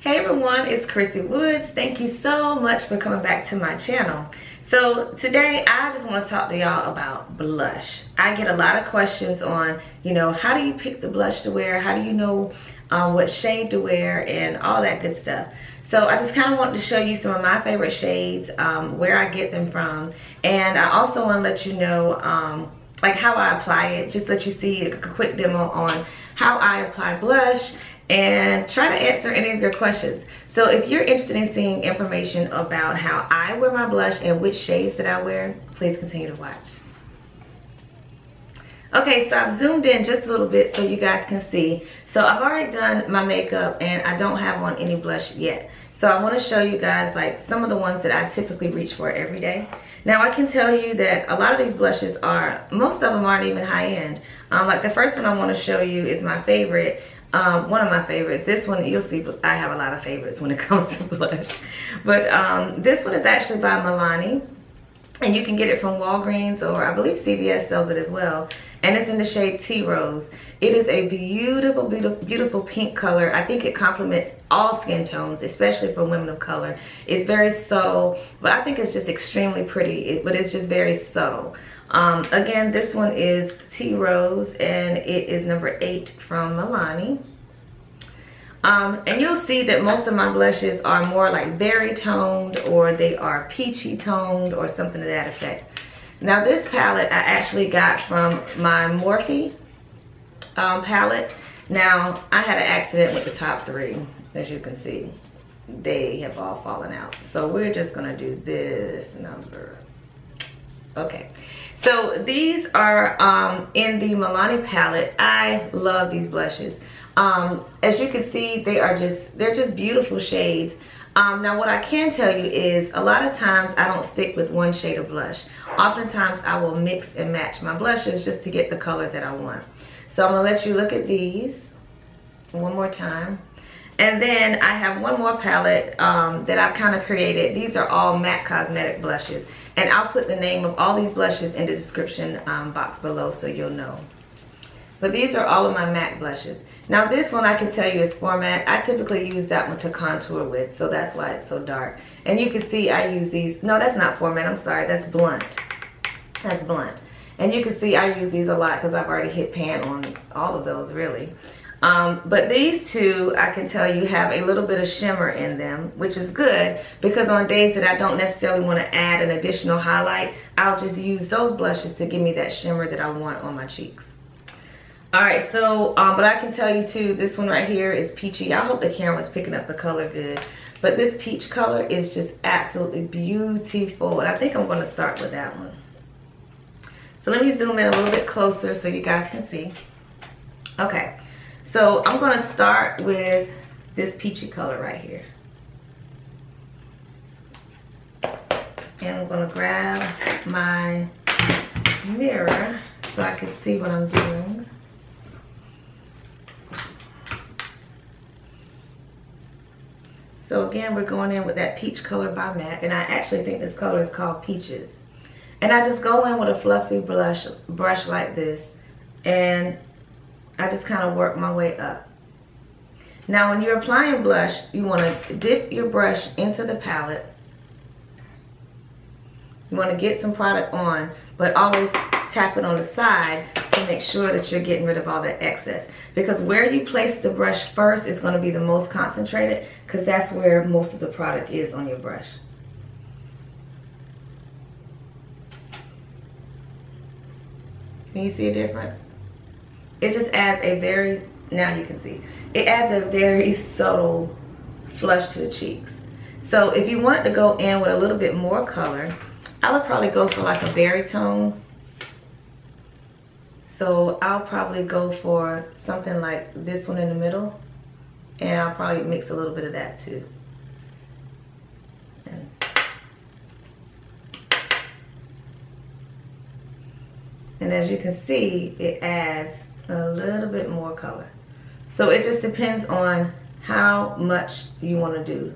Hey everyone, it's Chrissy Woods. Thank you so much for coming back to my channel. So today I just want to talk to y'all about blush. I get a lot of questions on, how do you pick the blush to wear? How do you know what shade to wear and all that good stuff? So I just kind of wanted to show you some of my favorite shades, where I get them from. And I also want to let you know like how I apply it, just let you see a quick demo on how I apply blush and try to answer any of your questions. So if you're interested in seeing information about how I wear my blush and which shades that I wear, please continue to watch. Okay, so I've zoomed in just a little bit so you guys can see. So I've already done my makeup and I don't have on any blush yet. So I want to show you guys like some of the ones that I typically reach for every day. Now I can tell you that a lot of these blushes most of them aren't even high end. Like the first one I want to show you is my favorite. One of my favorites. This one, you'll see I have a lot of favorites when it comes to blush. But this one is actually by Milani. And you can get it from Walgreens, or I believe CVS sells it as well. And it's in the shade Tea Rose. It is a beautiful, beautiful, beautiful pink color. I think it complements all skin tones, especially for women of color. It's very subtle, but I think it's just extremely pretty. But it's just very subtle. Again, this one is Tea Rose, and it is number 8 from Milani. And you'll see that most of my blushes are more like berry toned, or they are peachy toned, or something to that effect. Now this palette I actually got from my Morphe palette. Now I had an accident with the top 3, as you can see. They have all fallen out. So we're just gonna do this number. Okay. So these are in the Milani palette. I love these blushes. As you can see, they're just beautiful shades. Now what I can tell you is a lot of times I don't stick with one shade of blush. Oftentimes I will mix and match my blushes just to get the color that I want. So I'm gonna let you look at these one more time. And then I have one more palette that I've kind of created. These are all MAC Cosmetic blushes. And I'll put the name of all these blushes in the description box below so you'll know. But these are all of my MAC blushes. Now this one I can tell you is format. I typically use that one to contour with, so that's why it's so dark. And you can see I use these. No, that's not format, I'm sorry, that's blunt. That's blunt. And you can see I use these a lot because I've already hit pan on all of those really. But these two, I can tell you, have a little bit of shimmer in them, which is good because on days that I don't necessarily want to add an additional highlight, I'll just use those blushes to give me that shimmer that I want on my cheeks. Alright, so, but I can tell you too, this one right here is peachy. I hope the camera's picking up the color good. But this peach color is just absolutely beautiful. And I think I'm going to start with that one. So let me zoom in a little bit closer so you guys can see. Okay. So I'm going to start with this peachy color right here. And I'm going to grab my mirror so I can see what I'm doing. So again, we're going in with that peach color by MAC. And I actually think this color is called Peaches. And I just go in with a fluffy brush like this. And I just kind of work my way up. Now when you're applying blush, you want to dip your brush into the palette. You want to get some product on, but always tap it on the side to make sure that you're getting rid of all that excess. Because where you place the brush first is going to be the most concentrated, because that's where most of the product is on your brush. Can you see a difference? It just adds a very, now you can see, it adds a very subtle flush to the cheeks. So if you wanted to go in with a little bit more color, I would probably go for like a berry tone. So I'll probably go for something like this one in the middle. And I'll probably mix a little bit of that too. And as you can see, it adds a little bit more color. So it just depends on how much you want to do.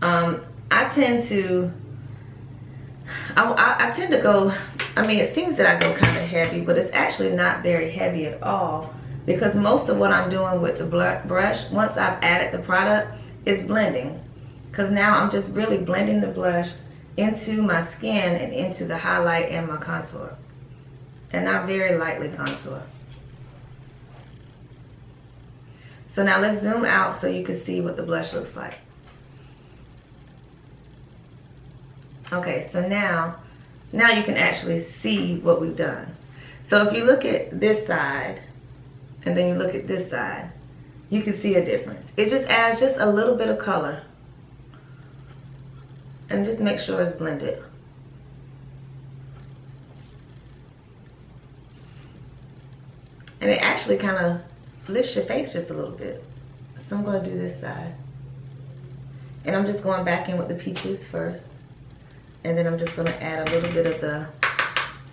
I tend to go, I mean, it seems that I go kind of heavy, but it's actually not very heavy at all because most of what I'm doing with the brush, once I've added the product, is blending. Because now I'm just really blending the blush into my skin and into the highlight and my contour. And I very lightly contour. So now let's zoom out so you can see what the blush looks like. Okay, so now you can actually see what we've done. So if you look at this side and then you look at this side, you can see a difference. It just adds just a little bit of color. And just make sure it's blended. And it actually kind of lifts your face just a little bit. So I'm going to do this side. And I'm just going back in with the peaches first. And then I'm just going to add a little bit of the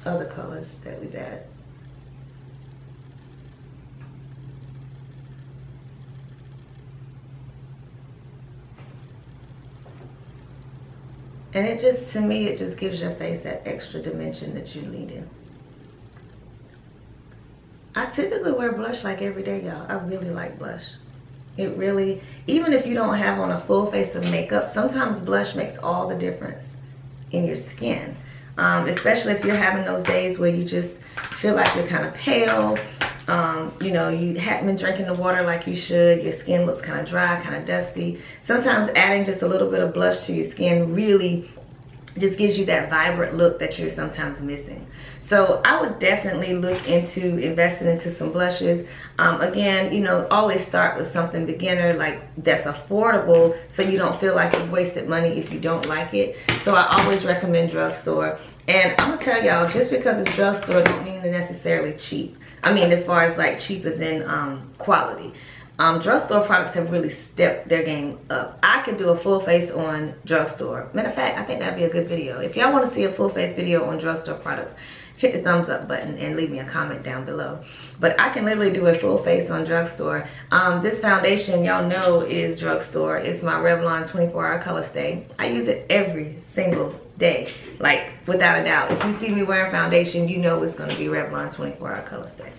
other colors that we've added. And it just, to me, it just gives your face that extra dimension that you need in. I typically wear blush like every day, y'all. I really like blush. It really, even if you don't have on a full face of makeup, sometimes blush makes all the difference in your skin. Especially if you're having those days where you just feel like you're kind of pale. You know, you haven't been drinking the water like you should. Your skin looks kind of dry, kind of dusty. Sometimes adding just a little bit of blush to your skin really just gives you that vibrant look that you're sometimes missing. So I would definitely look into investing into some blushes. Again, you know, always start with something beginner, like that's affordable, so you don't feel like you've wasted money if you don't like it. So I always recommend drugstore. And I'm gonna tell y'all, just because it's drugstore don't mean they're necessarily cheap. I mean, as far as like cheap as in quality. Drugstore products have really stepped their game up. I could do a full face on drugstore. Matter of fact, I think that'd be a good video. If y'all want to see a full face video on drugstore products, hit the thumbs up button and leave me a comment down below. But I can literally do a full face on drugstore. This foundation, y'all know, is drugstore. It's my Revlon 24-hour color stay. I use it every single day, like without a doubt. If you see me wearing foundation, you know it's going to be Revlon 24-hour color stay.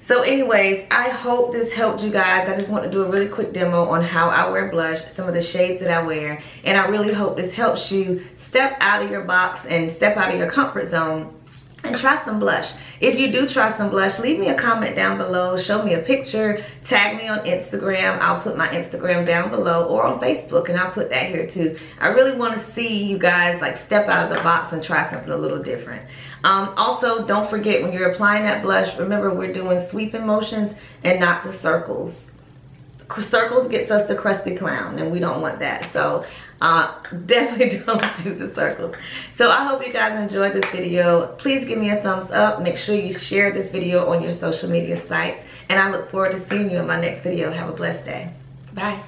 So anyways, I hope this helped you guys. I just want to do a really quick demo on how I wear blush, some of the shades that I wear, and I really hope this helps you step out of your box and step out of your comfort zone and try some blush. If you do try some blush, leave me a comment down below, show me a picture, tag me on Instagram. I'll put my Instagram down below, or on Facebook, and I'll put that here too. I really want to see you guys like step out of the box and try something a little different. Also, don't forget, when you're applying that blush, remember we're doing sweeping motions and not the circles. Circles gets us the crusty clown, and we don't want that. So definitely don't do the circles. So I hope you guys enjoyed this video. Please give me a thumbs up. Make sure you share this video on your social media sites, and I look forward to seeing you in my next video. Have a blessed day. Bye.